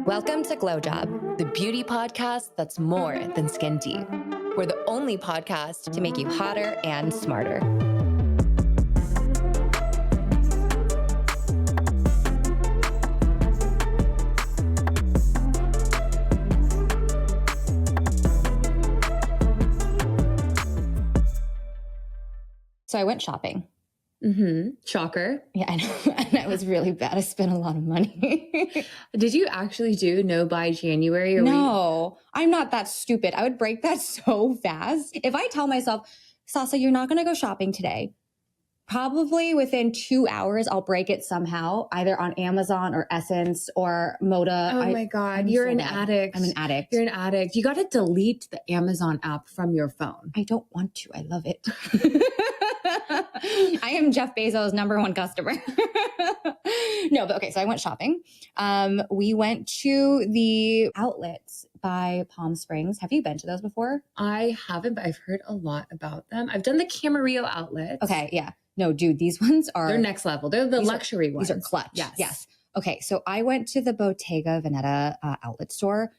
Welcome to GlowJob, the beauty podcast that's more than skin deep. We're the only podcast to make you hotter and smarter. So I went shopping. Shocker. Yeah, I know. And I was really bad. I spent a lot of money. Did you actually do no by January? Or No, I'm not that stupid. I would break that so fast. If I tell myself, Sasa, you're not going to go shopping today, probably within 2 hours, I'll break it somehow, either on Amazon or Essence or Moda. Oh my God, you're an addict. I'm an addict. You're an addict. You got to delete the Amazon app from your phone. I don't want to. I love it. I am Jeff Bezos' #1 customer. No, but okay. So I went shopping. We went to the outlets by Palm Springs. Have you been to those before? I haven't, but I've heard a lot about them. I've done the Camarillo outlets. Okay. Yeah. No, dude, these ones are... They're next level. They're the luxury ones. These are clutch. Yes. Okay. So I went to the Bottega Veneta outlet store.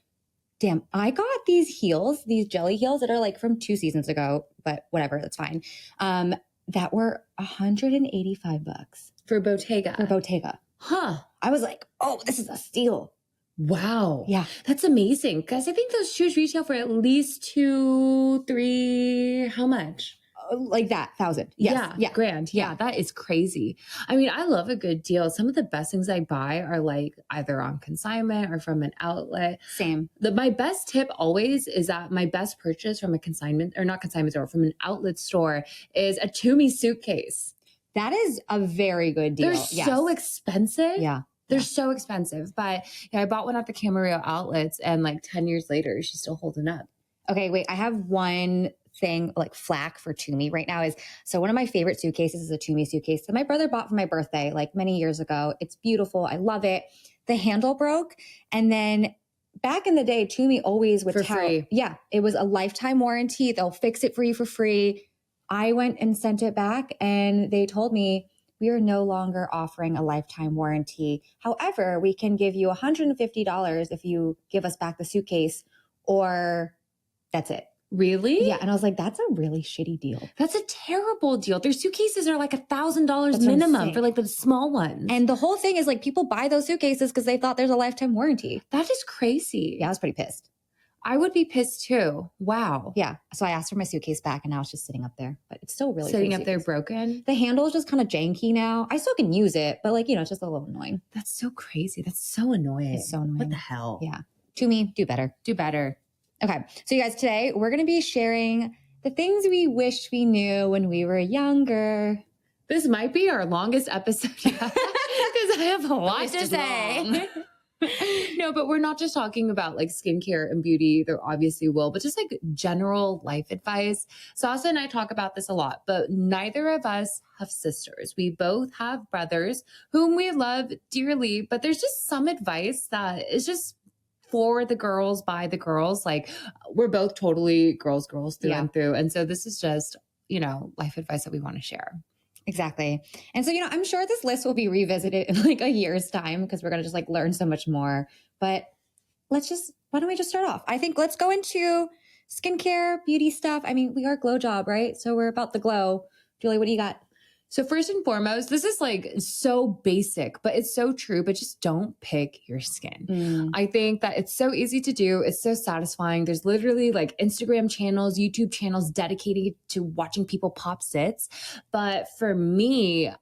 Damn, I got these heels, these jelly heels that are like from 2 seasons ago, but whatever, that's fine. That were $185 For Bottega. for Bottega. Huh. I was like, oh, this is a steal. Wow. Yeah. That's amazing. Because I think those shoes retail for at least 2, 3, how much? Like that, 1,000. Yes. Yeah, grand. Yeah, that is crazy. I mean, I love a good deal. Some of the best things I buy are like either on consignment or from an outlet. Same. My best tip always is that my best purchase from a consignment, or not consignment store, from an outlet store is a Tumi suitcase. That is a very good deal. They're so expensive. Yeah. They're so expensive. But yeah, I bought one at the Camarillo outlets and like 10 years later, she's still holding up. Okay, wait, I have one thing like flack for Tumi right now is, so one of my favorite suitcases is a Tumi suitcase that my brother bought for my birthday like many years ago. It's beautiful. I love it. The handle broke. And then back in the day, Tumi always would tell, free. Yeah, it was a lifetime warranty. They'll fix it for you for free. I went and sent it back and they told me, we are no longer offering a lifetime warranty. However, we can give you $150 if you give us back the suitcase, or that's it. Really? Yeah. And I was like, that's a really shitty deal. That's a terrible deal. Their suitcases are like $1,000 minimum for like the small ones. And the whole thing is like people buy those suitcases because they thought there's a lifetime warranty. That is crazy. Yeah, I was pretty pissed. I would be pissed too. Wow. Yeah. So I asked for my suitcase back and now it's just sitting up there, but it's still really sitting pretty up there suitcase. broken. The handle is just kind of janky now. I still can use it, but like, it's just a little annoying. That's so crazy. That's so annoying. It's so annoying. What the hell? Yeah. Tumi, do better. Do better. Okay. So you guys, today we're going to be sharing the things we wish we knew when we were younger. This might be our longest episode yet because I have a lot to say. No, but we're not just talking about like skincare and beauty. There obviously will, but just like general life advice. Sasa and I talk about this a lot, but neither of us have sisters. We both have brothers whom we love dearly, but there's just some advice that is just for the girls, by the girls. Like we're both totally girls through and through. And so this is just, life advice that we want to share. Exactly. And so, I'm sure this list will be revisited in like a year's time because we're going to just like learn so much more. But why don't we just start off? I think let's go into skincare, beauty stuff. I mean, we are GlowJob, right? So we're about the glow. Julie, what do you got? So first and foremost, this is like so basic, but it's so true, but just don't pick your skin. I think that it's so easy to do. It's so satisfying. There's literally like Instagram channels, YouTube channels dedicated to watching people pop zits. But for me,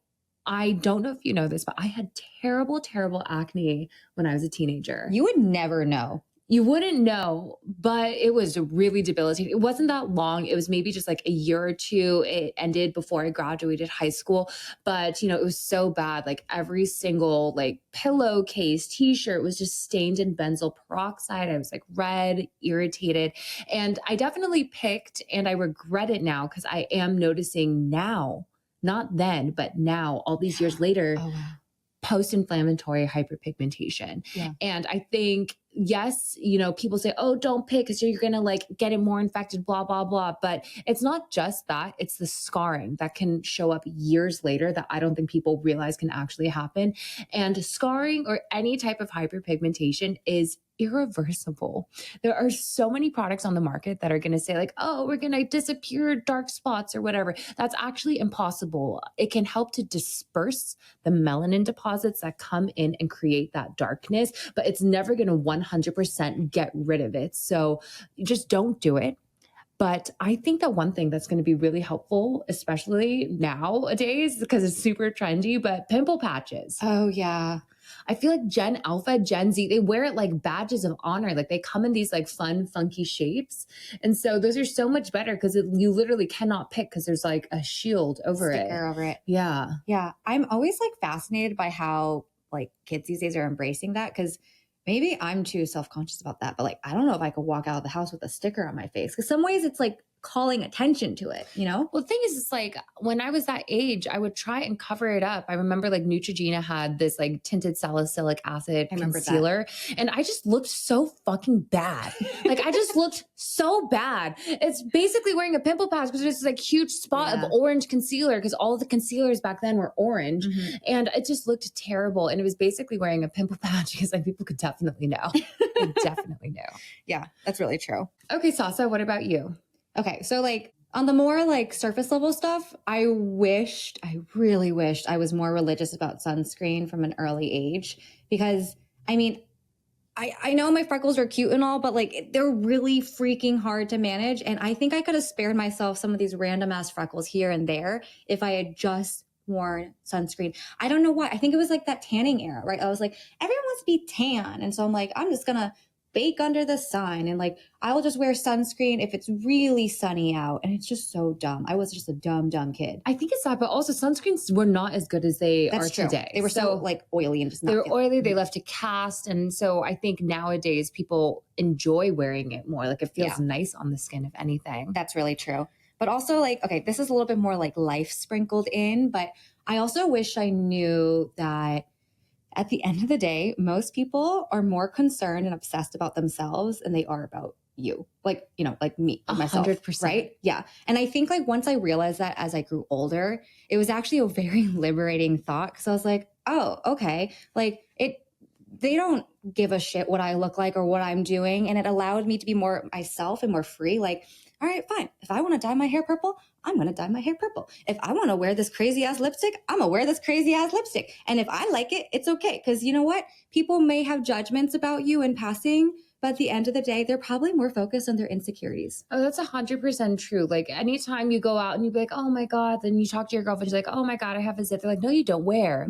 I don't know if you know this, but I had terrible, terrible acne when I was a teenager. You would never know. You wouldn't know, but it was really debilitating. It wasn't that long. It was maybe just like a year or two. It ended before I graduated high school, but it was so bad. Like every single like pillowcase, t-shirt was just stained in benzoyl peroxide. I was like red, irritated. And I definitely picked, and I regret it now because I am noticing now, not then, but now, all these years later, Oh, wow. post-inflammatory hyperpigmentation. Yeah. And I think yes, you know, people say, oh, don't pick because you're going to like get it more infected, blah, blah, blah. But it's not just that. It's the scarring that can show up years later that I don't think people realize can actually happen. And scarring or any type of hyperpigmentation is irreversible. There are so many products on the market that are going to say like, oh, we're going to disappear dark spots or whatever. That's actually impossible. It can help to disperse the melanin deposits that come in and create that darkness, but it's never going to 100% get rid of it. So just don't do it. But I think that one thing that's going to be really helpful, especially nowadays, because it's super trendy, but pimple patches. Oh, yeah. I feel like Gen Alpha, Gen Z, they wear it like badges of honor. Like they come in these like fun, funky shapes. And so those are so much better because you literally cannot pick because there's like a shield over it. Sticker over it. Yeah. Yeah. I'm always like fascinated by how like kids these days are embracing that, because maybe I'm too self-conscious about that. But like, I don't know if I could walk out of the house with a sticker on my face, because some ways it's like calling attention to it, you know? Well, the thing is, it's like when I was that age, I would try and cover it up. I remember like Neutrogena had this like tinted salicylic acid concealer, and I just looked so fucking bad. Like I just looked so bad. It's basically wearing a pimple patch because there's this like huge spot of orange concealer because all of the concealers back then were orange, and it just looked terrible. And it was basically wearing a pimple patch because like people could definitely know. They definitely know. Yeah, that's really true. Okay, Sasa, what about you? Okay, so like on the more like surface level stuff, I really wished I was more religious about sunscreen from an early age, because I mean, I know my freckles are cute and all, but like they're really freaking hard to manage. And I think I could have spared myself some of these random ass freckles here and there if I had just worn sunscreen. I don't know why. I think it was like that tanning era, right? I was like, everyone wants to be tan. And so I'm like, I'm just gonna bake under the sun, and like I will just wear sunscreen if it's really sunny out. And it's just so dumb. I was just a dumb kid. I think it's that, but also sunscreens were not as good as they are true. Today. They were so like oily and just not they were oily. They left a cast, and so I think nowadays people enjoy wearing it more. Like it feels nice on the skin, if anything. That's really true. But also like, okay, this is a little bit more like life sprinkled in, but I also wish I knew that at the end of the day, most people are more concerned and obsessed about themselves than they are about you. Like, you know, like me, myself, 100%. right? Yeah. And I think like once I realized that as I grew older, it was actually a very liberating thought, because I was like, oh, okay. Like they don't give a shit what I look like or what I'm doing. And it allowed me to be more myself and more free. Like, all right, fine. If I want to dye my hair purple, I'm going to dye my hair purple. If I want to wear this crazy ass lipstick, I'm going to wear this crazy ass lipstick. And if I like it, it's okay. Because you know what? People may have judgments about you in passing, but at the end of the day, they're probably more focused on their insecurities. Oh, that's 100% true. Like anytime you go out and you be like, oh my God, then you talk to your girlfriend, she's like, oh my God, I have a zit. They're like, no, you don't. Wear.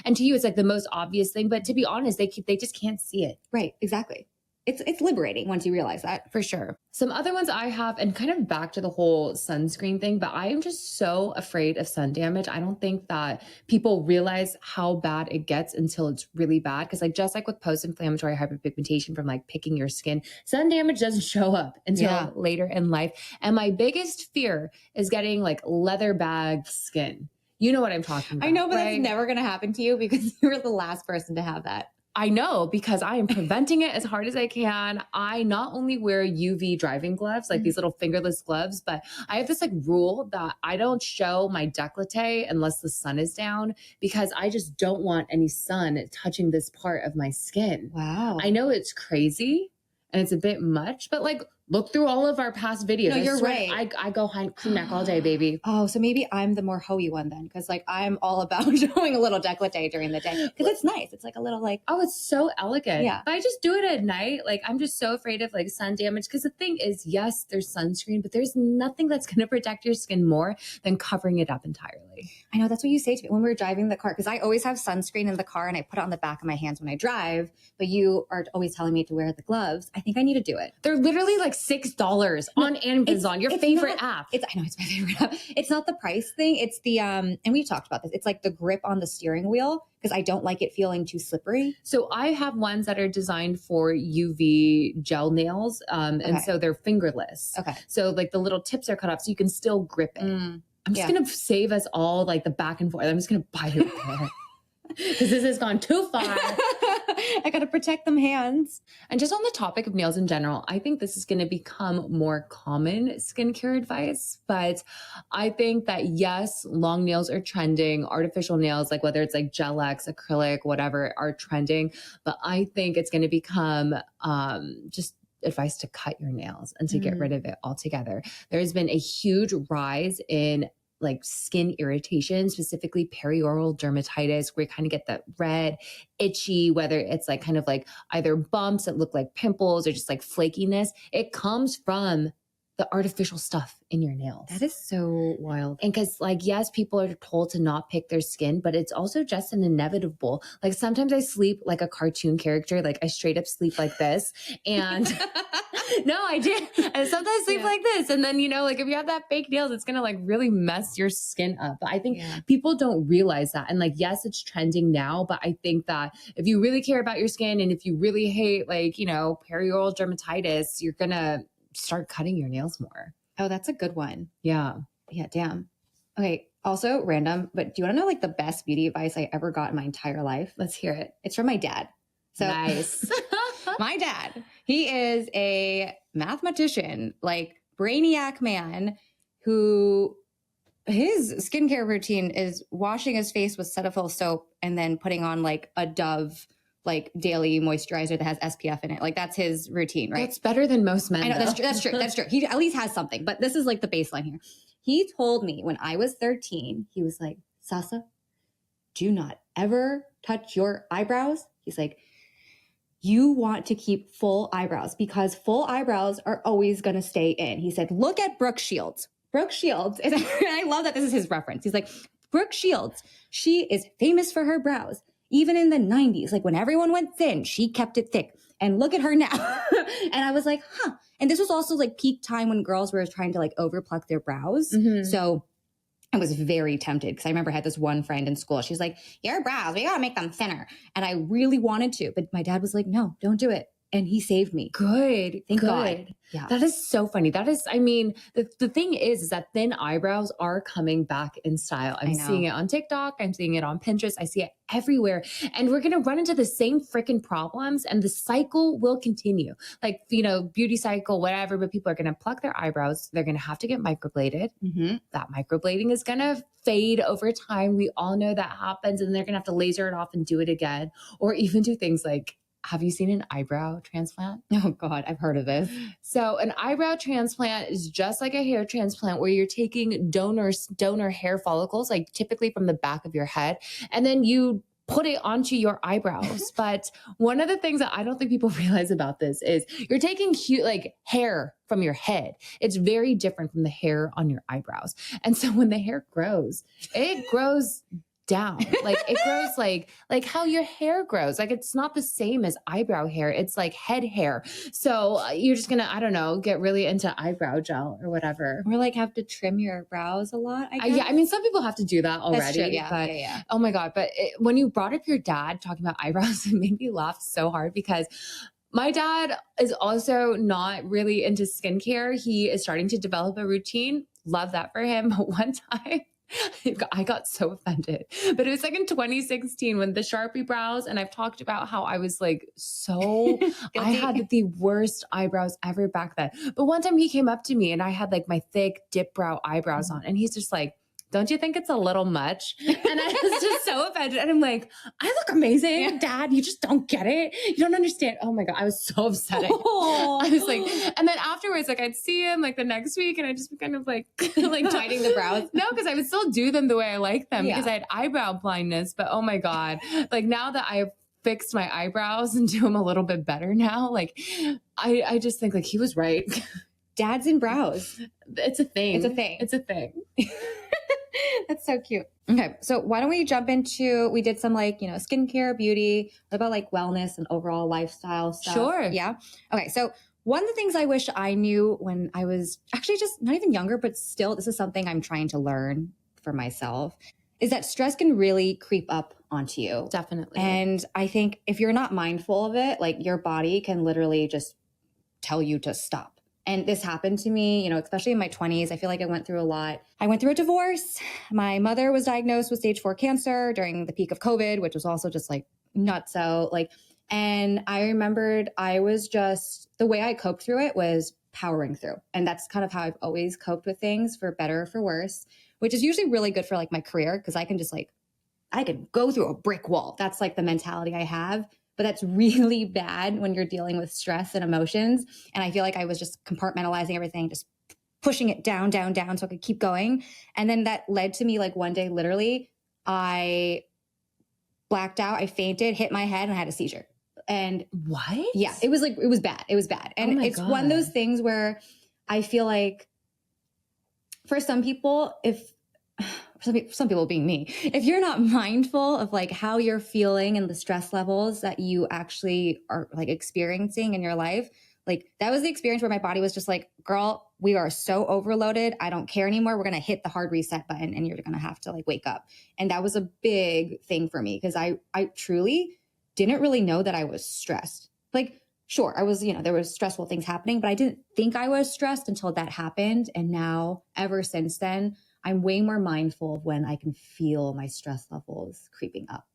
And to you, it's like the most obvious thing. But to be honest, they just can't see it. Right. Exactly. It's liberating once you realize that. For sure. Some other ones I have, and kind of back to the whole sunscreen thing, but I am just so afraid of sun damage. I don't think that people realize how bad it gets until it's really bad. Because like just like with post-inflammatory hyperpigmentation from like picking your skin, sun damage doesn't show up until later in life. And my biggest fear is getting like leather bag skin. You know what I'm talking about. I know, but right? that's never going to happen to you because you're the last person to have that. I know, because I am preventing it as hard as I can. I not only wear UV driving gloves, like these little fingerless gloves, but I have this like rule that I don't show my décolleté unless the sun is down, because I just don't want any sun touching this part of my skin. Wow. I know it's crazy and it's a bit much, but like look through all of our past videos. No, you're right. I go crew neck all day, baby. Oh, so maybe I'm the more hoey one then, because like I'm all about showing a little décolleté during the day because it's nice. It's like a little like, oh, it's so elegant. Yeah. But I just do it at night. Like I'm just so afraid of like sun damage, because the thing is, yes, there's sunscreen, but there's nothing that's going to protect your skin more than covering it up entirely. I know, that's what you say to me when we're driving the car, because I always have sunscreen in the car and I put it on the back of my hands when I drive, but you are always telling me to wear the gloves. I think I need to do it. They're literally like $6 on Amazon, your favorite app. I know it's my favorite app. It's not the price thing. It's the, and we've talked about this. It's like the grip on the steering wheel, because I don't like it feeling too slippery. So I have ones that are designed for UV gel nails. And so they're fingerless. Okay. So like the little tips are cut off so you can still grip it. I'm just going to save us all like the back and forth. I'm just going to buy it. Because this has gone too far. I got to protect them hands. And just on the topic of nails in general, I think this is going to become more common skincare advice. But I think that yes, long nails are trending. Artificial nails, like whether it's like gel X, acrylic, whatever, are trending. But I think it's going to become just advice to cut your nails and to get rid of it altogether. There's been a huge rise in like skin irritation, specifically perioral dermatitis, where you kind of get that red, itchy, whether it's like kind of like either bumps that look like pimples or just like flakiness. It comes from the artificial stuff in your nails. That is so wild. And because like, yes, people are told to not pick their skin, but it's also just an inevitable. Like sometimes I sleep like a cartoon character, like I straight up sleep like this. And no, I did. And sometimes I sleep like this. And then, you know, like if you have that fake nails, it's going to like really mess your skin up. But I think people don't realize that. And like, yes, it's trending now, but I think that if you really care about your skin and if you really hate like, you know, perioral dermatitis, you're going to start cutting your nails more. Oh, that's a good one. Yeah. Yeah, damn. Okay, also random, but do you want to know like the best beauty advice I ever got in my entire life? Let's hear it. It's from my dad. So nice. My dad, he is a mathematician, like brainiac man who his skincare routine is washing his face with Cetaphil soap and then putting on like a Dove like daily moisturizer that has SPF in it. Like that's his routine, right? That's better than most men. I know, that's true. That's true. That's true. He at least has something, but this is like the baseline here. He told me when I was 13, he was like, Sasa, do not ever touch your eyebrows. He's like, you want to keep full eyebrows because full eyebrows are always going to stay in. He said, look at Brooke Shields. Brooke Shields, and I love that this is his reference. He's like, Brooke Shields, she is famous for her brows. Even in the 90s, like when everyone went thin, she kept it thick. And look at her now. And I was like, huh. And this was also like peak time when girls were trying to like overpluck their brows. So I was very tempted because I remember I had this one friend in school. She's like, your brows, we got to make them thinner. And I really wanted to, but my dad was like, no, don't do it. And he saved me. Good. Thank God. Yeah. That is so funny. That is, I mean, the thing is that thin eyebrows are coming back in style. I'm seeing it on TikTok. I'm seeing it on Pinterest. I see it everywhere. And we're going to run into the same freaking problems and the cycle will continue. Like, you know, beauty cycle, whatever, but people are going to pluck their eyebrows. They're going to have to get microbladed. That microblading is going to fade over time. We all know that happens. And they're going to have to laser it off and do it again. Or even do things like, have you seen an eyebrow transplant? Oh God, I've heard of this. So an eyebrow transplant is just like a hair transplant where you're taking donor hair follicles, like typically from the back of your head, and then you put it onto your eyebrows. But one of the things that I don't think people realize about this is you're taking like hair from your head. It's very different from the hair on your eyebrows. And so when the hair grows, it grows down. Like it grows like how your hair grows. Like it's not the same as eyebrow hair. It's like head hair. So you're just gonna, I don't know, get really into eyebrow gel or whatever. Or like have to trim your brows a lot, I guess. Yeah, I mean, some people have to do that already. That's true, yeah, but, yeah. Oh my God. But when you brought up your dad talking about eyebrows, it made me laugh so hard because my dad is also not really into skincare. He is starting to develop a routine. Love that for him. But one time, I got so offended, but it was like in 2016 when the Sharpie brows, and I've talked about how I was like I had the worst eyebrows ever back then. But one time he came up to me and I had like my thick dip brow eyebrows on, and he's just like, don't you think it's a little much? And I was just so offended. And I'm like, I look amazing, Dad. You just don't get it. You don't understand. Oh my God. I was so upset. I was like, and then afterwards, like I'd see him like the next week and I just kind of like tightening the brows. No, because I would still do them the way I like them because I had eyebrow blindness. But oh my God, like now that I've fixed my eyebrows and do them a little bit better now, like I just think like he was right. Dads and brows. It's a thing. It's a thing. It's a thing. That's so cute. Okay. So why don't we jump into, we did some like, you know, skincare, beauty. What about like wellness and overall lifestyle stuff? Sure. Yeah. Okay. So one of the things I wish I knew when I was actually just not even younger, but still, this is something I'm trying to learn for myself, is that stress can really creep up onto you. Definitely. And I think if you're not mindful of it, like your body can literally just tell you to stop. And this happened to me, especially in my 20s. I feel like I went through a lot. I went through a divorce. My mother was diagnosed with stage 4 cancer during the peak of COVID, which was also just like nutso. And I remembered the way I coped through it was powering through. And that's kind of how I've always coped with things, for better or for worse, which is usually really good for like my career, because I can just I can go through a brick wall. That's like the mentality I have. But that's really bad when you're dealing with stress and emotions. And I feel like I was just compartmentalizing everything, just pushing it down, down, down so I could keep going. And then that led to me like one day, literally, I blacked out, I fainted, hit my head, and I had a seizure. And what? Yeah, it was bad. It was bad. And it's one of those things where I feel like for some people, some people being me, if you're not mindful of like how you're feeling and the stress levels that you actually are like experiencing in your life, like that was the experience where my body was just like, girl, we are so overloaded. I don't care anymore. We're going to hit the hard reset button and you're going to have to like wake up. And that was a big thing for me, because I truly didn't really know that I was stressed. Like, sure, I was, there was stressful things happening, but I didn't think I was stressed until that happened. And now ever since then, I'm way more mindful of when I can feel my stress levels creeping up.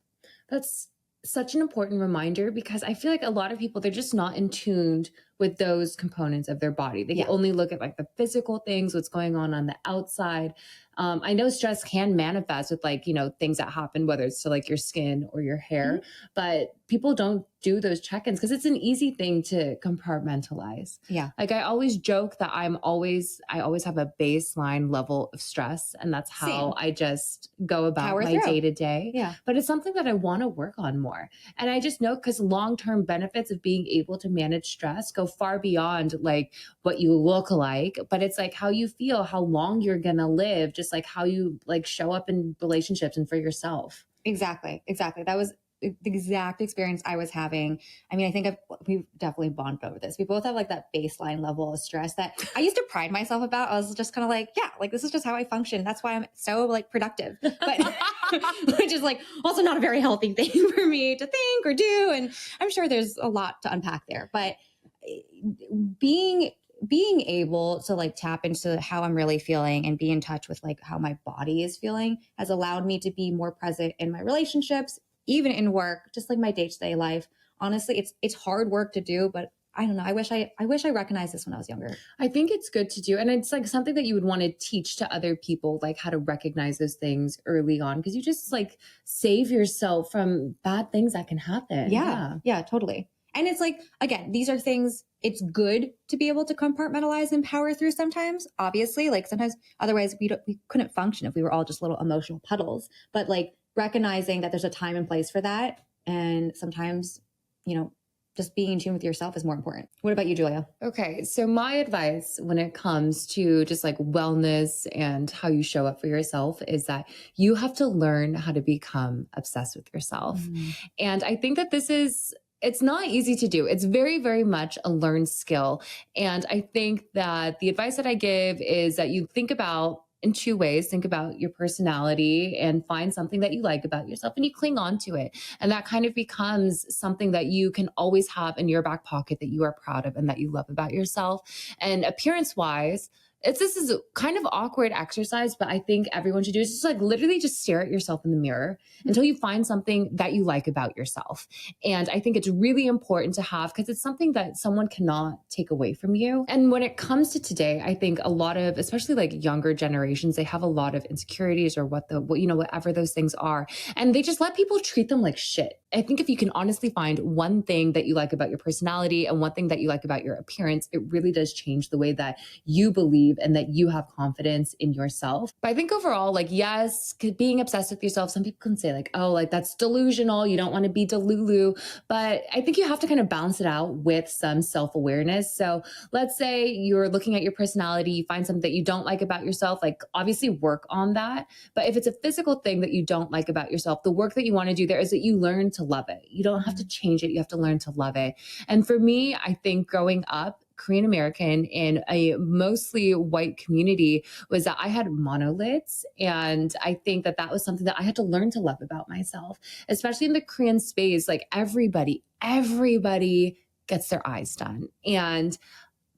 That's such an important reminder, because I feel like a lot of people, they're just not in tuned with those components of their body. They can only look at like the physical things, what's going on the outside. I know stress can manifest with like, things that happen, whether it's to like your skin or your hair, but people don't do those check-ins because it's an easy thing to compartmentalize. Yeah. Like I always joke that I always have a baseline level of stress, and that's how I just go about my day to day. Yeah. But it's something that I want to work on more. And I just know, because long-term benefits of being able to manage stress go far beyond like what you look like, but it's like how you feel, how long you're going to live, just like how you like show up in relationships and for yourself. Exactly. That was the exact experience I was having. I mean, I think we've definitely bonded over this. We both have like that baseline level of stress that I used to pride myself about. I was just kind of like, yeah, like this is just how I function. That's why I'm so like productive, but which is like also not a very healthy thing for me to think or do. And I'm sure there's a lot to unpack there, but being able to like tap into how I'm really feeling and be in touch with like how my body is feeling has allowed me to be more present in my relationships, even in work, just like my day-to-day life. Honestly, it's hard work to do, but I don't know. I wish I recognized this when I was younger. I think it's good to do. And it's like something that you would want to teach to other people, like how to recognize those things early on, because you just like save yourself from bad things that can happen. Yeah, totally. And it's like, again, these are things it's good to be able to compartmentalize and power through sometimes, obviously. Like sometimes otherwise we couldn't function if we were all just little emotional puddles. But like recognizing that there's a time and place for that. And sometimes, just being in tune with yourself is more important. What about you, Julia? Okay. So my advice when it comes to just like wellness and how you show up for yourself is that you have to learn how to become obsessed with yourself. And I think that it's not easy to do. It's very, very much a learned skill. And I think that the advice that I give is that you think about in two ways. Think about your personality and find something that you like about yourself and you cling on to it. And that kind of becomes something that you can always have in your back pocket that you are proud of and that you love about yourself. And appearance wise, this is a kind of awkward exercise, but I think everyone should do is just like literally just stare at yourself in the mirror until you find something that you like about yourself. And I think it's really important to have because it's something that someone cannot take away from you. And when it comes to today, I think a lot of, especially like younger generations, they have a lot of insecurities or whatever those things are. And they just let people treat them like shit. I think if you can honestly find one thing that you like about your personality and one thing that you like about your appearance, it really does change the way that you believe and that you have confidence in yourself. But I think overall, like, yes, being obsessed with yourself, some people can say like, oh, like that's delusional. You don't want to be delulu. But I think you have to kind of balance it out with some self-awareness. So let's say you're looking at your personality, you find something that you don't like about yourself, like obviously work on that. But if it's a physical thing that you don't like about yourself, the work that you want to do there is that you learn to love it. You don't have to change it. You have to learn to love it. And for me, I think growing up, Korean American in a mostly white community was that I had monolids. And I think that that was something that I had to learn to love about myself, especially in the Korean space. Like everybody gets their eyes done. And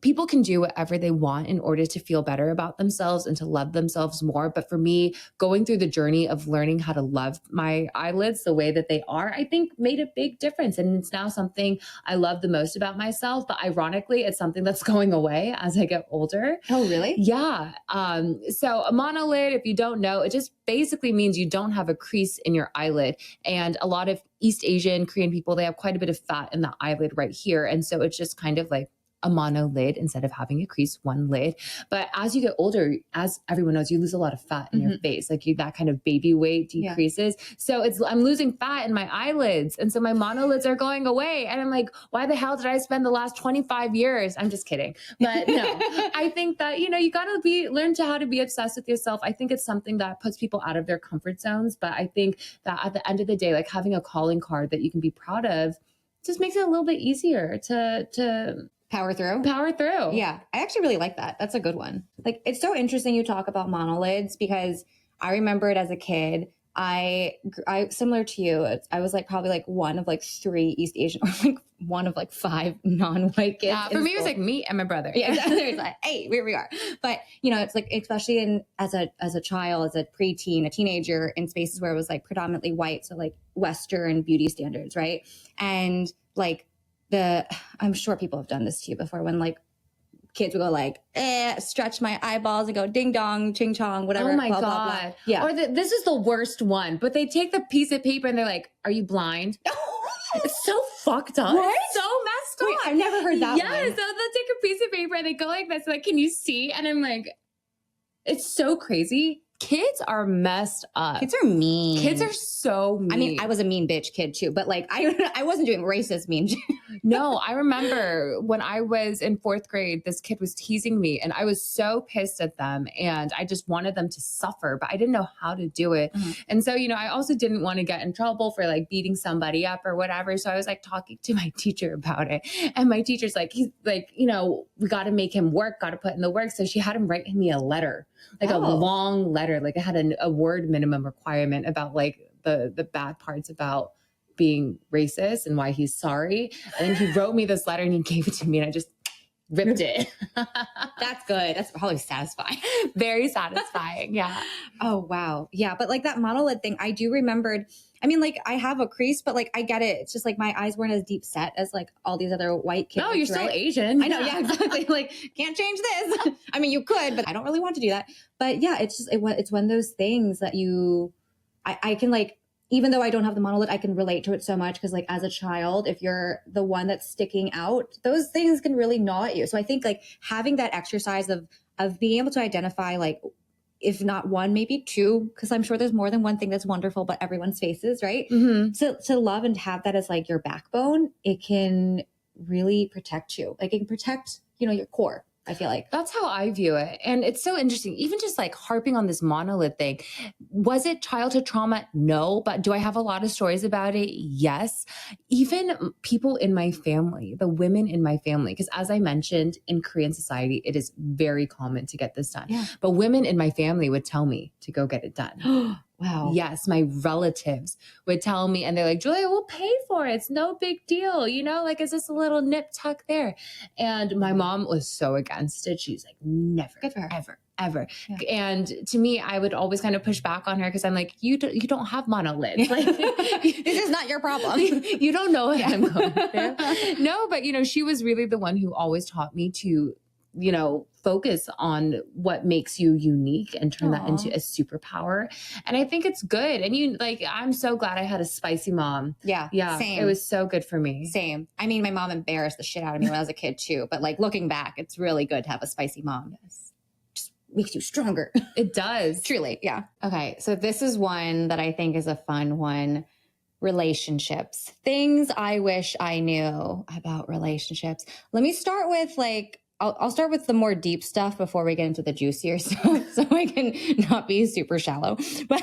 people can do whatever they want in order to feel better about themselves and to love themselves more. But for me, going through the journey of learning how to love my eyelids the way that they are, I think made a big difference. And it's now something I love the most about myself. But ironically, it's something that's going away as I get older. Oh, really? Yeah. So a monolid, if you don't know, it just basically means you don't have a crease in your eyelid. And a lot of East Asian, Korean people, they have quite a bit of fat in the eyelid right here. And so it's just kind of like a monolid instead of having a crease, one lid. But as you get older, as everyone knows, you lose a lot of fat in your face. Like that kind of baby weight decreases. Yeah. So I'm losing fat in my eyelids. And so my monolids are going away. And I'm like, why the hell did I spend the last 25 years? I'm just kidding. But no, I think that, you got to learn how to be obsessed with yourself. I think it's something that puts people out of their comfort zones. But I think that at the end of the day, like having a calling card that you can be proud of just makes it a little bit easier to power through. Yeah. I actually really like that. That's a good one. Like, it's so interesting you talk about monolids because I remember it as a kid. I similar to you, I was like probably like one of like 3 East Asian or like one of like 5 non-white kids. Yeah, for me, it was like me and my brother. Yeah, exactly. It's like, hey, here we are. But it's like, especially as a child, as a preteen, a teenager in spaces where it was like predominantly white. So like Western beauty standards. Right. And like, I'm sure people have done this to you before when like kids would go like, stretch my eyeballs and go ding dong, ching chong, whatever. Oh my blah, God. blah, blah. Yeah. Or this is the worst one, but they take the piece of paper and they're like, are you blind? It's so fucked up. What? It's so messed up. Wait, I've never heard that one. Yes. So they'll take a piece of paper and they go like this, like, can you see? And I'm like, it's so crazy. Kids are messed up. Kids are mean. Kids are so mean. I mean, I was a mean bitch kid too, but like I wasn't doing racist mean. No, I remember when I was in 4th grade, this kid was teasing me and I was so pissed at them and I just wanted them to suffer, but I didn't know how to do it. Mm-hmm. And so, I also didn't want to get in trouble for like beating somebody up or whatever. So I was like talking to my teacher about it. And my teacher's like, he's like, we got to make him work, got to put in the work. So she had him write me a letter, like a long letter. Like it had a word minimum requirement about like the bad parts about being racist and why he's sorry. And then he wrote me this letter and he gave it to me and I just ripped it. That's good. That's probably satisfying. Very satisfying. Yeah. Oh, wow. Yeah. But like that monolid thing, I do remembered. I mean, like I have a crease, but like I get it. It's just like my eyes weren't as deep set as like all these other white kids. No, you're still Asian. I know. Yeah, exactly. Like can't change this. I mean, you could, but I don't really want to do that. But yeah, it's just, it's one of those things that I can like, even though I don't have the monolid, I can relate to it so much because like as a child, if you're the one that's sticking out, those things can really gnaw at you. So I think like having that exercise of being able to identify like, if not one, maybe 2, because I'm sure there's more than one thing that's wonderful, but everyone's faces, right? Mm-hmm. So to love and have that as like your backbone, it can really protect you. Like it can protect, your core. I feel like that's how I view it. And it's so interesting, even just like harping on this monolid thing. Was it childhood trauma? No. But do I have a lot of stories about it? Yes. Even people in my family, the women in my family, because as I mentioned, in Korean society, it is very common to get this done. Yeah. But women in my family would tell me to go get it done. Wow. Yes, my relatives would tell me, and they're like, Julia, we'll pay for it. It's no big deal. Like, it's just a little nip tuck there. And my mom was so against it. She's like, never, ever. Yeah. And to me, I would always kind of push back on her because I'm like, you don't have monolids. Like, this is not your problem. You don't know what I'm going through. No, but, she was really the one who always taught me to focus on what makes you unique and turn that into a superpower. And I think it's good. And I'm so glad I had a spicy mom. Yeah. Yeah. Same. It was so good for me. Same. I mean, my mom embarrassed the shit out of me when I was a kid too. But like looking back, it's really good to have a spicy mom. Yes. Just makes you stronger. It does. Truly. Yeah. Okay. So this is one that I think is a fun one. Relationships. Things I wish I knew about relationships. Let me start with I'll start with the more deep stuff before we get into the juicier stuff so I can not be super shallow. But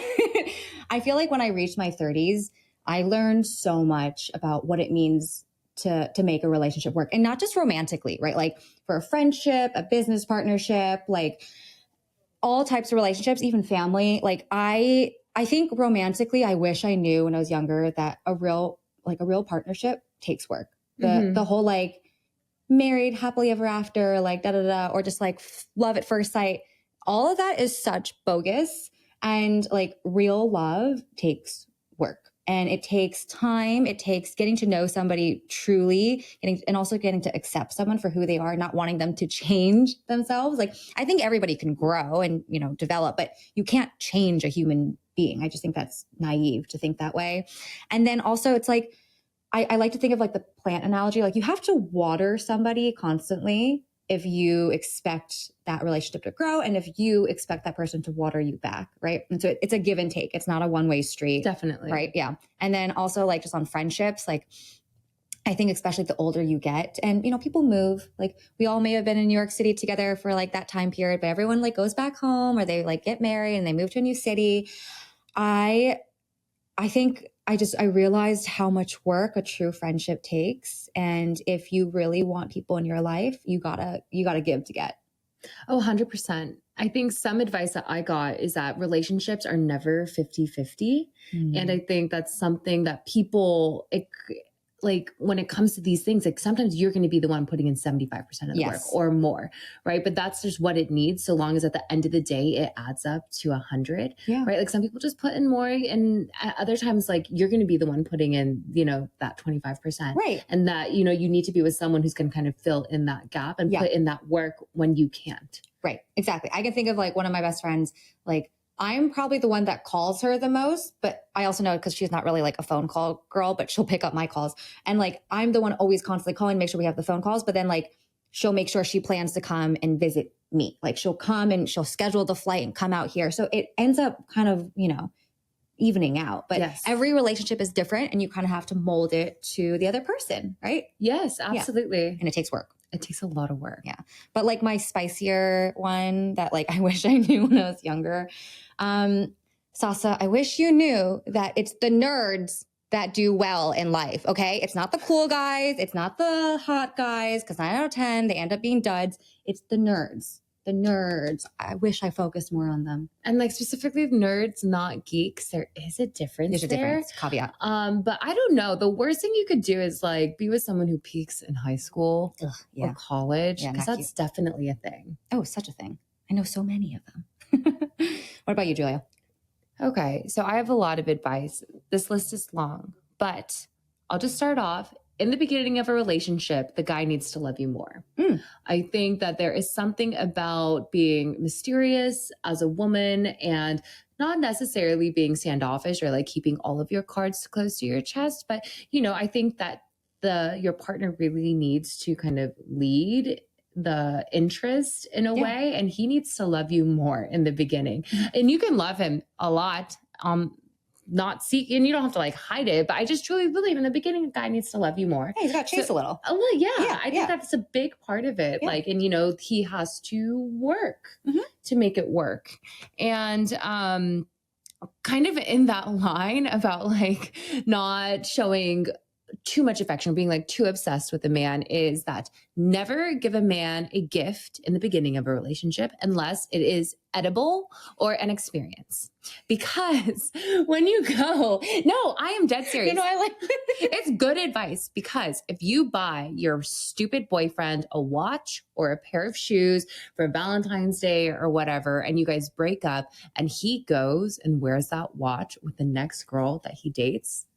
I feel like when I reached my 30s, I learned so much about what it means to make a relationship work, and not just romantically, right? Like for a friendship, a business partnership, like all types of relationships, even family. Like I think romantically, I wish I knew when I was younger that a real partnership takes work. The whole married happily ever after, like da da da, or just like love at first sight. All of that is such bogus. And like real love takes work. And it takes time. It takes getting to know somebody truly, and also getting to accept someone for who they are, not wanting them to change themselves. Like, I think everybody can grow and, develop, but you can't change a human being. I just think that's naive to think that way. And then also it's like, I like to think of like the plant analogy. Like, you have to water somebody constantly if you expect that relationship to grow, and if you expect that person to water you back, right? And so it's a give and take. It's not a one-way street. Definitely. Right? Yeah. And then also like just on friendships, like I think especially the older you get, and people move, like we all may have been in New York City together for like that time period, but everyone like goes back home, or they like get married and they move to a new city. I think I realized how much work a true friendship takes. And if you really want people in your life, you gotta give to get. Oh, 100%. I think some advice that I got is that relationships are never 50-50. And I think that's something that people, like when it comes to these things, like sometimes you're going to be the one putting in 75% of the work or more, right? But that's just what it needs, so long as at the end of the day, it adds up to 100, right? Like some people just put in more, and at other times, like you're going to be the one putting in, that 25%. Right. And that, you need to be with someone who's going to kind of fill in that gap and put in that work when you can't. Right. Exactly. I can think of like one of my best friends, like I'm probably the one that calls her the most, but I also know because she's not really like a phone call girl, but she'll pick up my calls. And like, I'm the one always constantly calling, make sure we have the phone calls, but then like, she'll make sure she plans to come and visit me. Like she'll come and she'll schedule the flight and come out here. So it ends up kind of, evening out, but every relationship is different, and you kind of have to mold it to the other person. Right. Yes, absolutely. Yeah. And it takes work. It takes a lot of work. Yeah. But like my spicier one that like I wish I knew when I was younger. Sasa, I wish you knew that it's the nerds that do well in life. Okay. It's not the cool guys. It's not the hot guys, because 9 out of 10, they end up being duds. It's the nerds. The nerds. I wish I focused more on them. And like specifically nerds, not geeks. There is a difference. There's a difference. Caveat. But I don't know. The worst thing you could do is like be with someone who peaks in high school or college, because that's definitely a thing. Oh, such a thing. I know so many of them. What about you, Julia? Okay. So I have a lot of advice. This list is long, but I'll just start off. In the beginning of a relationship, the guy needs to love you more. I think that there is something about being mysterious as a woman, and not necessarily being standoffish or like keeping all of your cards close to your chest. But, I think that your partner really needs to kind of lead the interest in a way, and he needs to love you more in the beginning. And you can love him a lot. Not seek, and you don't have to like hide it, but I just truly believe in the beginning, a guy needs to love you more. Hey, he's got to chase a little. A little, yeah. I think that's a big part of it. Like, and he has to work to make it work. And kind of in that line about like not showing too much affection, being like too obsessed with a man, is that never give a man a gift in the beginning of a relationship unless it is edible or an experience. Because when you go, no, I am dead serious. I like it's good advice, because if you buy your stupid boyfriend a watch or a pair of shoes for Valentine's Day or whatever, and you guys break up and he goes and wears that watch with the next girl that he dates,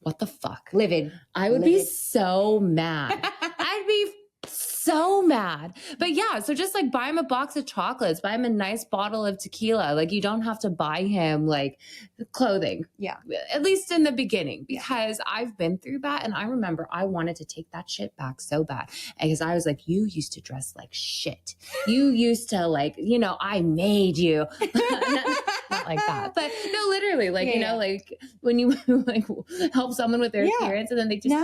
what the fuck? Livid. I would be so mad. I'd be so mad. But yeah, so just like buy him a box of chocolates, buy him a nice bottle of tequila. Like you don't have to buy him like clothing. Yeah. At least in the beginning, because I've been through that. And I remember I wanted to take that shit back so bad. Because I was like, you used to dress like shit. You used to like, I made you. Not like that. But no, literally like, like when you like help someone with their appearance and then they just,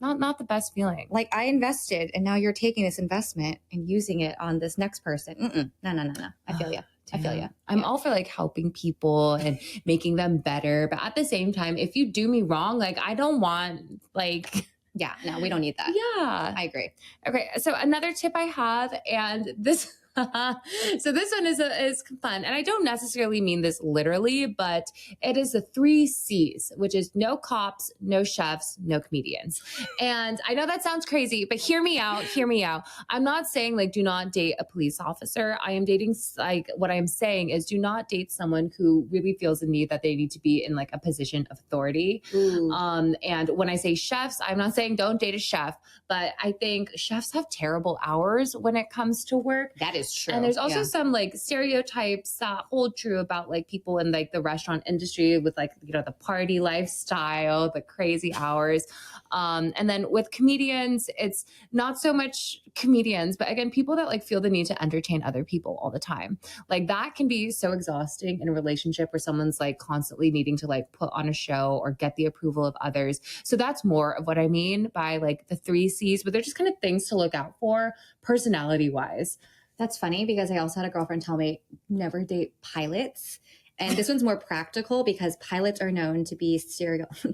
not the best feeling. Like I invested and now you're taking this investment and using it on this next person. No. I feel you. I feel you. I'm all for like helping people and making them better. But at the same time, if you do me wrong, like I don't want like... Yeah, no, we don't need that. Yeah. I agree. Okay. So another tip I have, and this... So this one is fun. And I don't necessarily mean this literally, but it is the 3 C's, which is no cops, no chefs, no comedians. And I know that sounds crazy, but hear me out. Hear me out. I'm not saying like do not date a police officer. I am dating, like what I'm saying is do not date someone who really feels the need that they need to be in like a position of authority. And when I say chefs, I'm not saying don't date a chef, but I think chefs have terrible hours when it comes to work. That is true. And there's also some like stereotypes that hold true about like people in like the restaurant industry with like, you know, the party lifestyle, the crazy hours. And then with comedians, it's not so much comedians, but again, people that like feel the need to entertain other people all the time. Like that can be so exhausting in a relationship where someone's like constantly needing to like put on a show or get the approval of others. So that's more of what I mean by like the 3 C's, but they're just kind of things to look out for personality wise. That's funny because I also had a girlfriend tell me never date pilots. And this one's more practical because pilots are known to be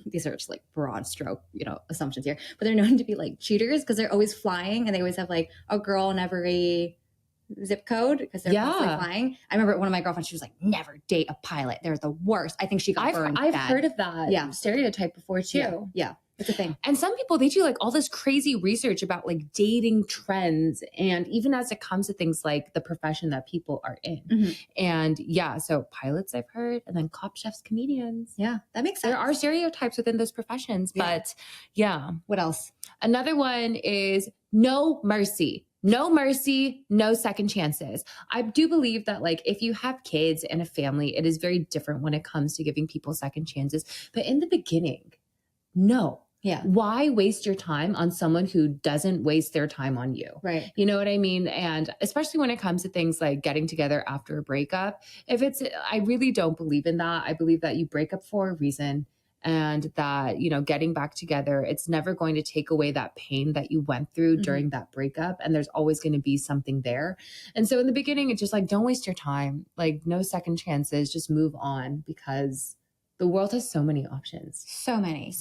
these are just like broad stroke, you know, assumptions here, but they're known to be like cheaters because they're always flying and they always have like a girl in every zip code because they're constantly flying. I remember one of my girlfriends, she was like, never date a pilot. They're the worst. I think she got burned. I've heard of that stereotype before too. Yeah. It's a thing. And some people, they do like all this crazy research about like dating trends. And even as it comes to things like the profession that people are in. And so pilots I've heard, and then cop, chefs, comedians. Yeah, that makes sense. There are stereotypes within those professions, but What else? Another one is no mercy. No mercy, no second chances. I do believe that like if you have kids and a family, it is very different when it comes to giving people second chances. But in the beginning, no. Yeah. Why waste your time on someone who doesn't waste their time on you? Right. You know what I mean? And especially when it comes to things like getting together after a breakup, I really don't believe in that. I believe that you break up for a reason and that, you know, getting back together, it's never going to take away that pain that you went through during that breakup. And there's always going to be something there. And so in the beginning, it's just like, don't waste your time. Like no second chances, just move on because the world has so many options. So many.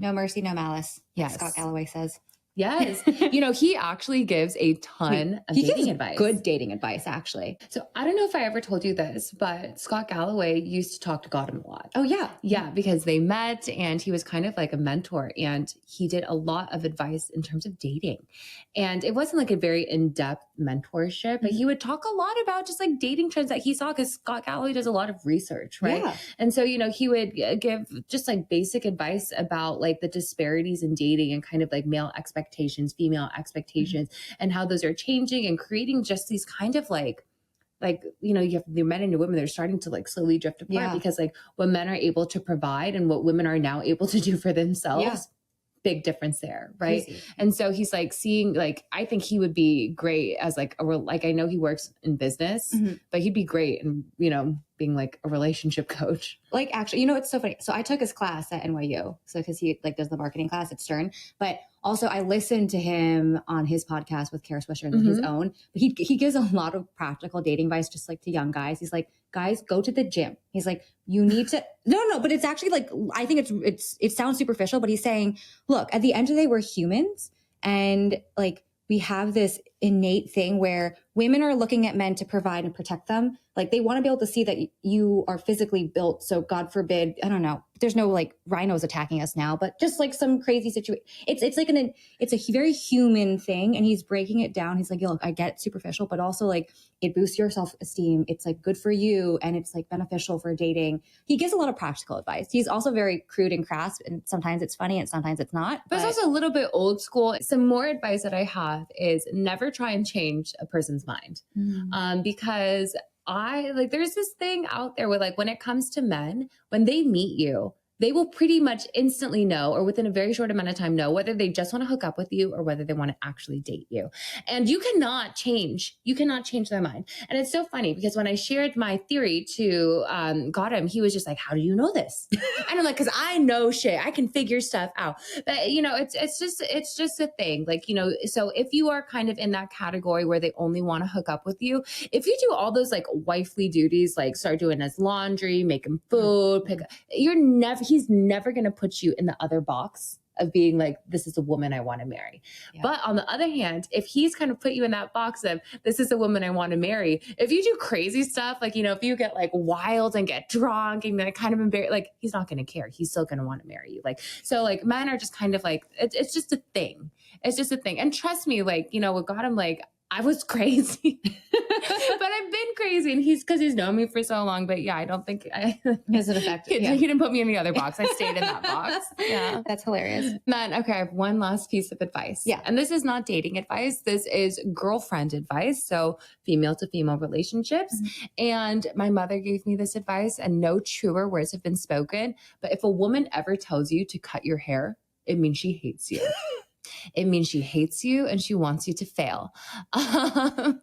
No mercy, no malice. Yes. Scott Galloway says. Yes. You know, he actually gives a ton of dating advice. Good dating advice, actually. So I don't know if I ever told you this, but Scott Galloway used to talk to Gautam a lot. Oh, yeah. Yeah, because they met and he was kind of like a mentor and he did a lot of advice in terms of dating. And it wasn't like a very in-depth mentorship, but he would talk a lot about just like dating trends that he saw because Scott Galloway does a lot of research, right? Yeah. And so, you know, he would give just like basic advice about like the disparities in dating and kind of like male expectations, female expectations, and how those are changing and creating just these kind of like, you know, you have the men and the women that are starting to like slowly drift apart because like what men are able to provide and what women are now able to do for themselves, big difference there. Right. Crazy. And so he's like seeing, like, I think he would be great as like I know he works in business, but he'd be great in, you know, being like a relationship coach. Like actually, you know, it's so funny. So I took his class at NYU. So cause he like does the marketing class at Stern, but also I listened to him on his podcast with Kara Swisher and his own, but he gives a lot of practical dating advice, just like to young guys. He's like, guys, go to the gym. He's like, you need to, no, but it's actually like, I think it sounds superficial, but he's saying, look, at the end of the day, we're humans and like, we have this innate thing where women are looking at men to provide and protect them. Like they want to be able to see that you are physically built. So God forbid, I don't know, there's no like rhinos attacking us now, but just like some crazy situation. It's like it's a very human thing. And he's breaking it down. He's like, look, I get superficial, but also like it boosts your self-esteem. It's like good for you. And it's like beneficial for dating. He gives a lot of practical advice. He's also very crude and crass. And sometimes it's funny and sometimes it's not. But it's also a little bit old school. Some more advice that I have is never try and change a person's mind. Because there's this thing out there where like when it comes to men, when they meet you, they will pretty much instantly know, or within a very short amount of time know, whether they just want to hook up with you or whether they want to actually date you. And you cannot change their mind. And it's so funny because when I shared my theory to Gautam, he was just like, how do you know this? And I'm like, because I know shit. I can figure stuff out. But you know, it's just a thing. Like, you know, so if you are kind of in that category where they only want to hook up with you, if you do all those like wifely duties, like start doing his laundry, make him food, he's never going to put you in the other box of being like, this is a woman I want to marry. Yeah. But on the other hand, if he's kind of put you in that box of, this is a woman I want to marry, if you do crazy stuff, like, you know, if you get like wild and get drunk and then kind of embarrassed, like, he's not going to care. He's still going to want to marry you. Like, so like men are just kind of like, it's just a thing. It's just a thing. And trust me, like, you know, what got him, like, I was crazy, but I've been crazy, and because he's known me for so long. But yeah, I don't think has it affected. He didn't put me in the other box. I stayed in that box. Yeah, that's hilarious. Then, okay, I have one last piece of advice. Yeah, and this is not dating advice. This is girlfriend advice. So female to female relationships. Mm-hmm. And my mother gave me this advice, and no truer words have been spoken. But if a woman ever tells you to cut your hair, it means she hates you. It means she hates you and she wants you to fail. And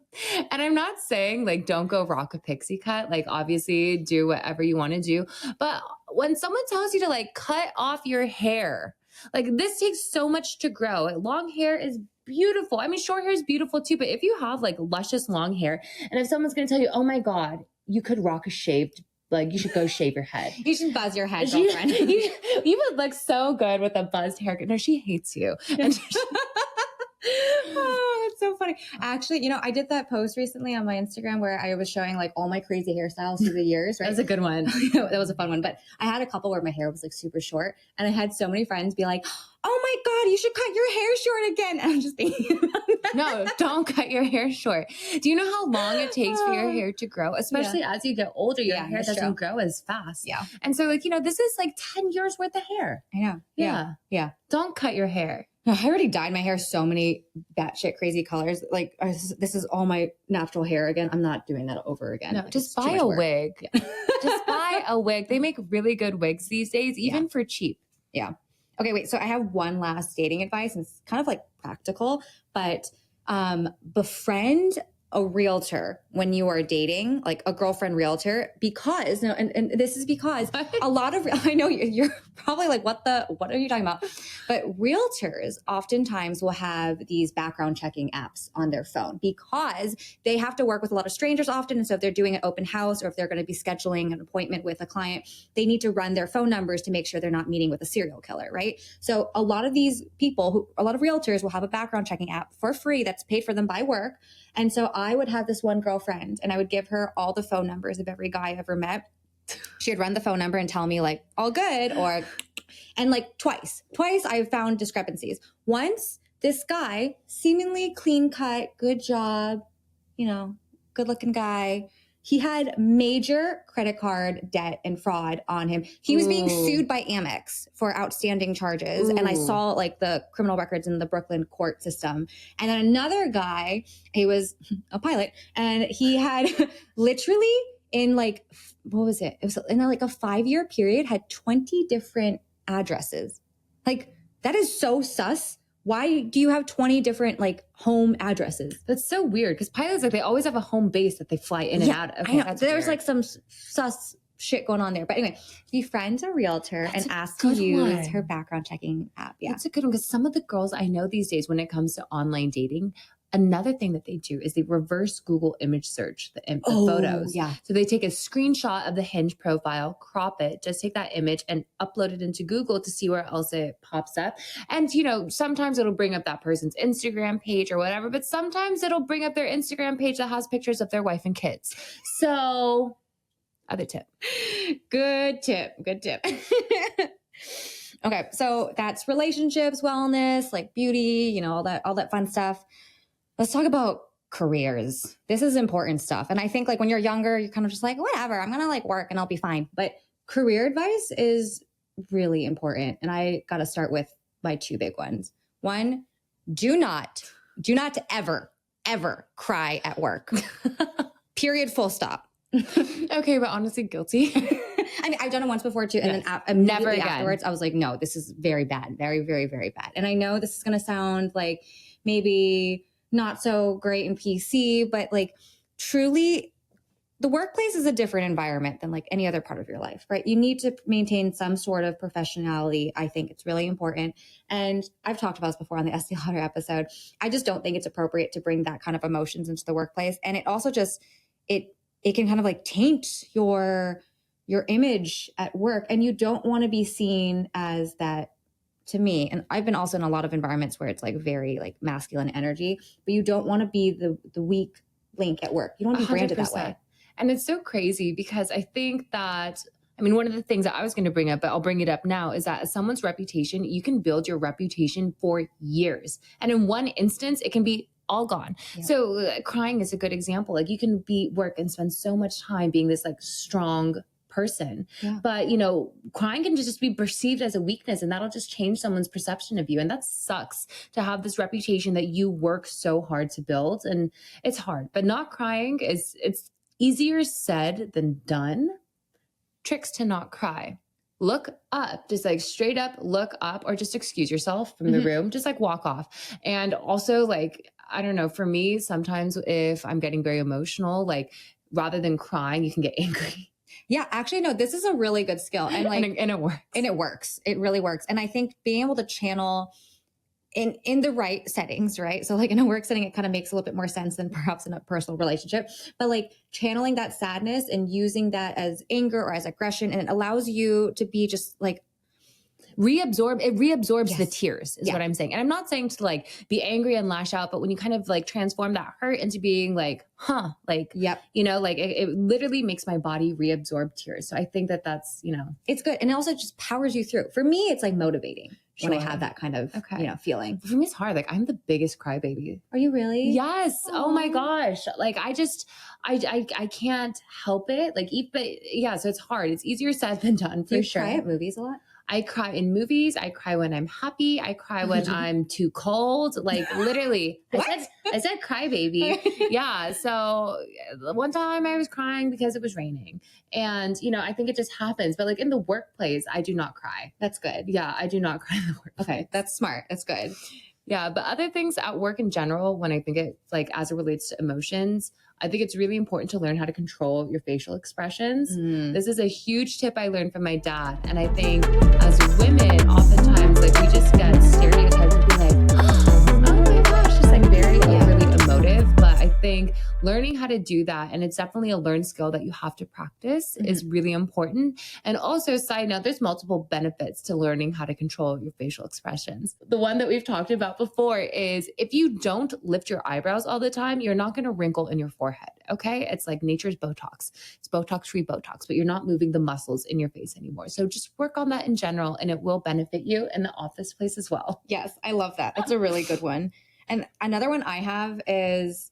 I'm not saying like, don't go rock a pixie cut. Like obviously do whatever you want to do. But when someone tells you to like cut off your hair, like this takes so much to grow. Long hair is beautiful. I mean, short hair is beautiful too. But if you have like luscious long hair, and if someone's going to tell you, oh my God, you could rock a shaved, like you should go shave your head. You should buzz your head, girlfriend. You would look so good with a buzzed haircut. No, she hates you. Oh, that's so funny. Actually, you know, I did that post recently on my Instagram where I was showing like all my crazy hairstyles through the years, right? That was a good one. That was a fun one. But I had a couple where my hair was like super short, and I had so many friends be like, oh my God, you should cut your hair short again. And I'm just thinking about that. No, don't cut your hair short. Do you know how long it takes for your hair to grow? Especially as you get older, your hair doesn't grow as fast. Yeah. And so like, you know, this is like 10 years worth of hair. I know. Yeah. Don't cut your hair. No, I already dyed my hair so many batshit crazy colors. Like this is all my natural hair again. I'm not doing that over again. No, just buy a wig. Yeah. Just buy a wig. They make really good wigs these days, even for cheap. Yeah. Okay, wait. So I have one last dating advice, and it's kind of like practical, but befriend a realtor when you are dating, like a girlfriend realtor, because no, and this is because a lot of, I know you're probably like, what are you talking about? But realtors oftentimes will have these background checking apps on their phone because they have to work with a lot of strangers often. And so if they're doing an open house or if they're going to be scheduling an appointment with a client, they need to run their phone numbers to make sure they're not meeting with a serial killer, right? So a lot of these people, a lot of realtors will have a background checking app for free that's paid for them by work. And so I would have this one girlfriend and I would give her all the phone numbers of every guy I ever met. She would run the phone number and tell me like, all good, and like twice I found discrepancies. Once this guy, seemingly clean cut, good job, you know, good looking guy. He had major credit card debt and fraud on him. He was being sued by Amex for outstanding charges. And I saw like the criminal records in the Brooklyn court system. And then another guy, he was a pilot, and he had literally in like, what was it? It was in like a 5-year period, had 20 different addresses. Like that is so sus. Why do you have 20 different like home addresses? That's so weird because pilots, like they always have a home base that they fly in and out of. Okay, I know. There's like some sus shit going on there. But anyway, befriend a realtor and ask to use her background checking app. Yeah. That's a good one because some of the girls I know these days when it comes to online dating, another thing that they do is they reverse Google image search the photos. Yeah. So they take a screenshot of the Hinge profile, crop it, just take that image and upload it into Google to see where else it pops up. And, you know, sometimes it'll bring up that person's Instagram page or whatever, but sometimes it'll bring up their Instagram page that has pictures of their wife and kids. So other tip. Good tip. Okay. So that's relationships, wellness, like beauty, you know, all that fun stuff. Let's talk about careers. This is important stuff. And I think like when you're younger, you're kind of just like, whatever, I'm going to like work and I'll be fine. But career advice is really important. And I got to start with my 2 big ones. One, do not ever cry at work. Period. Full stop. Okay. But honestly, guilty. I mean, I've done it once before too. And then never again. Afterwards, I was like, no, this is very bad. Very, very, very bad. And I know this is going to sound like maybe not so great in PC, but like truly the workplace is a different environment than like any other part of your life, right? You need to maintain some sort of professionality. I think it's really important. And I've talked about this before on the Estee Lauder episode. I just don't think it's appropriate to bring that kind of emotions into the workplace. And it also just, it can kind of like taint your image at work. And you don't want to be seen as that to me, and I've been also in a lot of environments where it's like very like masculine energy, but you don't want to be the weak link at work. You don't want to be branded that way. And it's so crazy because I think that, I mean, one of the things that I was going to bring up, but I'll bring it up now, is that as someone's reputation, you can build your reputation for years. And in one instance, it can be all gone. Yeah. So crying is a good example. Like you can be work and spend so much time being this like strong person, but you know, crying can just be perceived as a weakness, and that'll just change someone's perception of you. And that sucks to have this reputation that you work so hard to build. And it's hard, but not crying it's easier said than done. Tricks to not cry. Look up, just like straight up look up, or just excuse yourself from the room, just like walk off. And also like, I don't know, for me, sometimes if I'm getting very emotional, like rather than crying, you can get angry. Yeah, actually, no, this is a really good skill. And like, and it works. And it works. It really works. And I think being able to channel in the right settings, right? So like in a work setting, it kind of makes a little bit more sense than perhaps in a personal relationship, but like channeling that sadness and using that as anger or as aggression, and it allows you to be just like, it reabsorbs the tears is what I'm saying. And I'm not saying to like be angry and lash out, but when you kind of like transform that hurt into being like, like, you know, like it literally makes my body reabsorb tears. So I think that that's, you know, it's good. And it also just powers you through. For me, it's like motivating when I have that kind of, you know, feeling. For me, it's hard. Like I'm the biggest crybaby. Are you really? Yes. Aww. Oh my gosh. Like I can't help it. Like, but yeah, so it's hard. It's easier said than done for sure. Do you cry at movies a lot? I cry in movies. I cry when I'm happy. I cry when I'm too cold. Like literally, I said cry baby. Yeah. So one time I was crying because it was raining, and you know, I think it just happens. But like in the workplace, I do not cry. That's good. Yeah. I do not cry in the workplace. Okay. That's smart. That's good. Yeah. But other things at work in general, when I think it like as it relates to emotions, I think it's really important to learn how to control your facial expressions. This is a huge tip I learned from my dad. And I think as women, oftentimes like we just get stereotyped to be like, oh my gosh, just like very overly emotive. But I think learning how to do that, and it's definitely a learned skill that you have to practice, is really important. And also, side note, there's multiple benefits to learning how to control your facial expressions. The one that we've talked about before is if you don't lift your eyebrows all the time, you're not going to wrinkle in your forehead. Okay. It's like nature's Botox. It's Botox-free Botox, but you're not moving the muscles in your face anymore. So just work on that in general, and it will benefit you in the office place as well. Yes. I love that. That's a really good one. And another one I have is,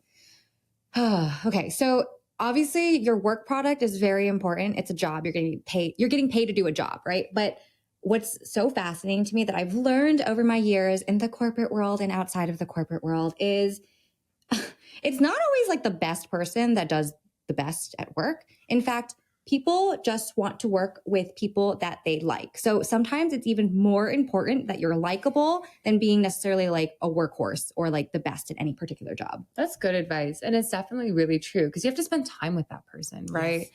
okay. So obviously your work product is very important. It's a job. You're getting paid to do a job, right? But what's so fascinating to me that I've learned over my years in the corporate world and outside of the corporate world is it's not always like the best person that does the best at work. In fact, people just want to work with people that they like. So sometimes it's even more important that you're likable than being necessarily like a workhorse or like the best at any particular job. That's good advice. And it's definitely really true because you have to spend time with that person, right? Yes.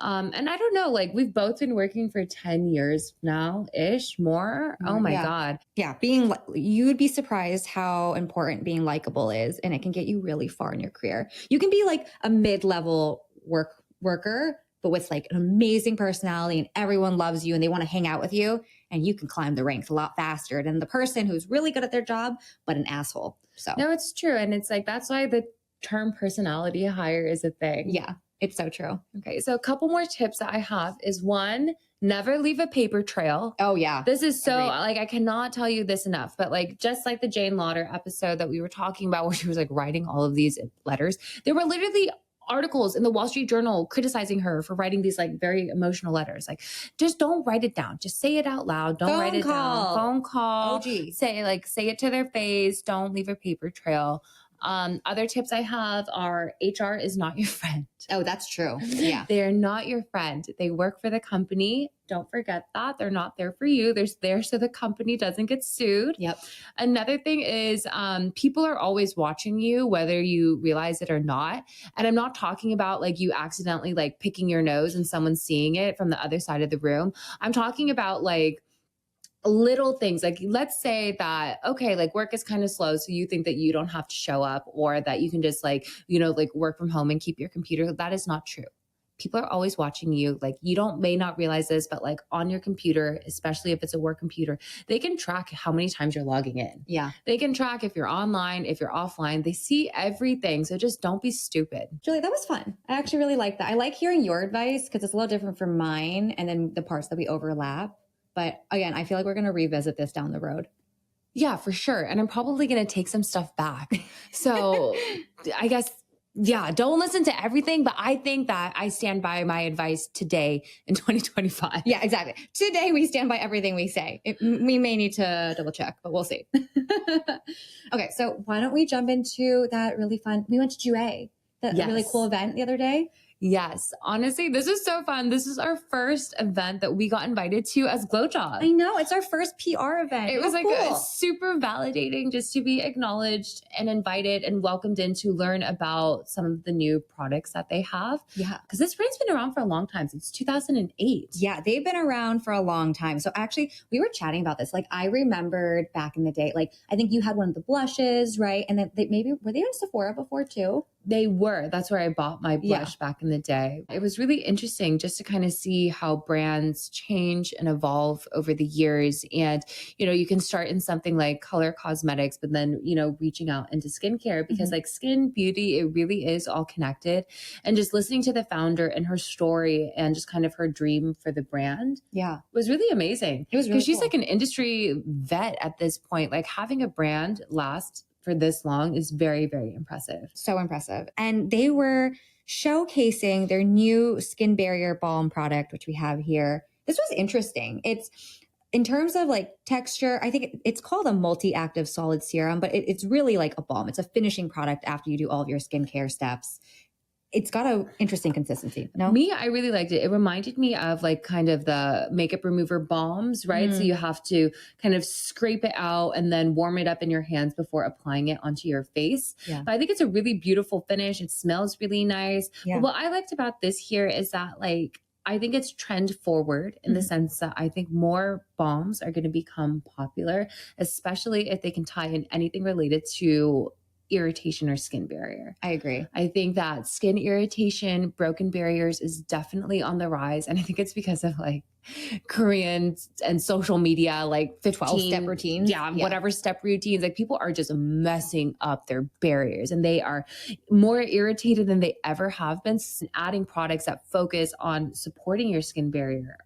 And I don't know, like we've both been working for 10 years now-ish, more. Oh my God. Yeah. You'd be surprised how important being likable is, and it can get you really far in your career. You can be like a mid-level worker, but with like an amazing personality and everyone loves you and they want to hang out with you, and you can climb the ranks a lot faster than the person who's really good at their job, but an asshole. So no, it's true. And it's like, that's why the term personality hire is a thing. Yeah. It's so true. Okay. So a couple more tips that I have is one, never leave a paper trail. Oh yeah. This is so like, I cannot tell you this enough, but like, just like the Jane Lauder episode that we were talking about where she was like writing all of these letters, there were literally articles in the Wall Street Journal criticizing her for writing these like very emotional letters. Like, just don't write it down. Just say it out loud. Don't write it down. Phone call. OG. Say it to their face. Don't leave a paper trail. Other tips I have are HR is not your friend. Oh, that's true. Yeah. They're not your friend. They work for the company. Don't forget that. They're not there for you. They're there so the company doesn't get sued. Yep. Another thing is people are always watching you, whether you realize it or not. And I'm not talking about like you accidentally like picking your nose and someone seeing it from the other side of the room. I'm talking about like little things. Like let's say that, okay, like work is kind of slow. So you think that you don't have to show up or that you can just like, you know, like work from home and keep your computer. That is not true. people are always watching you. Like you may not realize this, but like on your computer, especially if it's a work computer, they can track how many times you're logging in. Yeah. They can track if you're online, if you're offline, they see everything. So just don't be stupid. Julie, that was fun. I actually really like that. I like hearing your advice because it's a little different from mine and then the parts that we overlap. But again, I feel like we're going to revisit this down the road. Yeah, for sure. And I'm probably going to take some stuff back. So I guess, yeah, don't listen to everything, but I think that I stand by my advice today in 2025. Yeah, exactly. Today we stand by everything we say. We may need to double check, but we'll see. Okay, so why don't we jump into that really fun, we went to Jue, that really cool event the other day. Yes. Honestly, this is so fun. This is our first event that we got invited to as GlowJob. I know. It's our first PR event. It was like super validating just to be acknowledged and invited and welcomed in to learn about some of the new products that they have. Yeah. Because this brand's been around for a long time. Since 2008. Yeah, they've been around for a long time. So actually, we were chatting about this. Like I remembered back in the day, like I think you had one of the blushes, right? And then were they in Sephora before too? They were. That's where I bought my blush back in the day. It was really interesting just to kind of see how brands change and evolve over the years. And, you can start in something like color cosmetics, but then, reaching out into skincare because like skin, beauty, it really is all connected. And just listening to the founder and her story and just kind of her dream for the brand was really amazing. It was really because she's cool. like an industry vet at this point. Like having a brand last for this long is very, very impressive. So impressive. And they were showcasing their new skin barrier balm product, which we have here. This was interesting. It's in terms of like texture, I think it's called a multi-active solid serum, but it's really like a balm. It's a finishing product after you do all of your skincare steps. It's got an interesting consistency. No? I really liked it. It reminded me of like kind of the makeup remover balms, right? So you have to kind of scrape it out and then warm it up in your hands before applying it onto your face. Yeah. But I think it's a really beautiful finish. It smells really nice. Yeah. But what I liked about this here is that like, I think it's trend forward in the sense that I think more balms are going to become popular, especially if they can tie in anything related to irritation or skin barrier. I agree. I think that skin irritation, broken barriers is definitely on the rise. And I think it's because of like Korean and social media, like 12-step routines. Yeah, whatever step routines. Like people are just messing up their barriers and they are more irritated than they ever have been. Adding products that focus on supporting your skin barrier,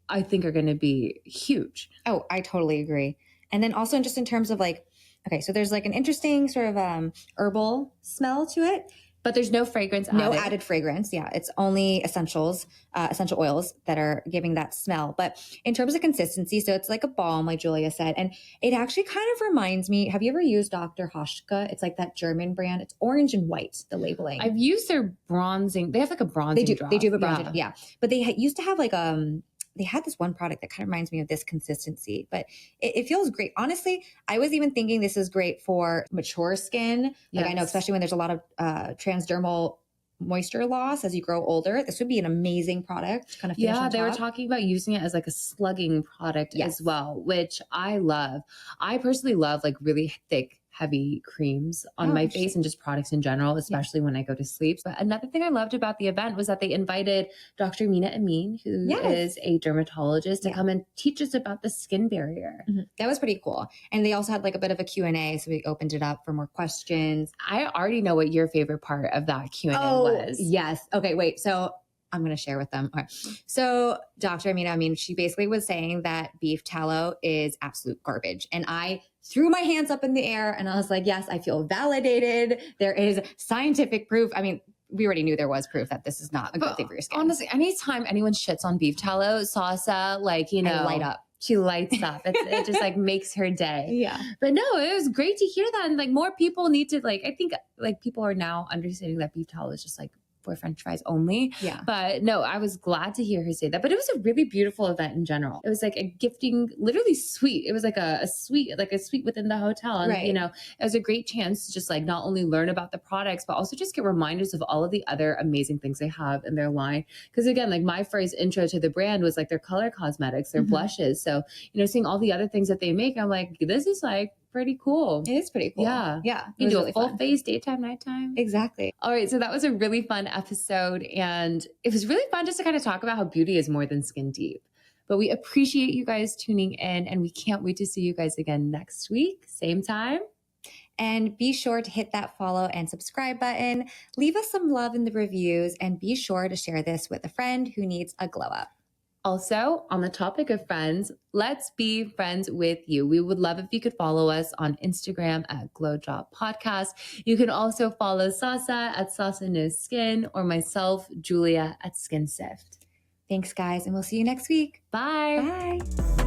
I think are going to be huge. Oh, I totally agree. And then also just in terms of like, okay, so there's like an interesting sort of herbal smell to it. But there's no fragrance added. No added fragrance. Yeah, it's only essential oils that are giving that smell. But in terms of consistency, so it's like a balm, like Julia said. And it actually kind of reminds me, have you ever used Dr. Hoschka? It's like that German brand. It's orange and white, the labeling. I've used their bronzing. They have like a bronzing drop. They do have a bronzing, yeah. But they used to have like they had this one product that kind of reminds me of this consistency, but it feels great. Honestly, I was even thinking this is great for mature skin. Like I know, especially when there's a lot of transdermal moisture loss as you grow older, this would be an amazing product to kind of finish on top. They were talking about using it as like a slugging product as well, which I love. I personally love like really thick, heavy creams on my face and just products in general, especially when I go to sleep. But another thing I loved about the event was that they invited Dr. Mina Amin, who is a dermatologist, to come and teach us about the skin barrier. That was pretty cool. And they also had like a bit of a Q&A, so we opened it up for more questions. I already know what your favorite part of that Q&A was. Yes. Okay, wait. So I'm going to share with them. Okay. So Dr. Amina, she basically was saying that beef tallow is absolute garbage. And I threw my hands up in the air and I was like, yes, I feel validated. There is scientific proof. I mean, we already knew there was proof that this is not a good thing for your skin. Honestly, anytime anyone shits on beef tallow, Sasa, like, I light up. She lights up. It just like makes her day. Yeah. But no, it was great to hear that. And like more people need to I think like people are now understanding that beef tallow is just like for French fries only. Yeah. But no, I was glad to hear her say that. But it was a really beautiful event in general. It was like a gifting, literally suite. It was like a suite, like a suite within the hotel. And, it was a great chance to just like not only learn about the products, but also just get reminders of all of the other amazing things they have in their line. Because again, like my first intro to the brand was like their color cosmetics, their blushes. So, seeing all the other things that they make, I'm like, this is like pretty cool. It is pretty cool. Yeah. Yeah. You do really a full fun. face, daytime, nighttime. Exactly. All right. So that was a really fun episode. And it was really fun just to kind of talk about how beauty is more than skin deep. But we appreciate you guys tuning in, and we can't wait to see you guys again next week, same time. And be sure to hit that follow and subscribe button. Leave us some love in the reviews, and be sure to share this with a friend who needs a glow up. Also, on the topic of friends, let's be friends with you. We would love if you could follow us on Instagram at GlowJob Podcast. You can also follow Sasa at Sasa Knows Skin, or myself, Julia, at Skin Sift. Thanks, guys, and we'll see you next week. Bye. Bye.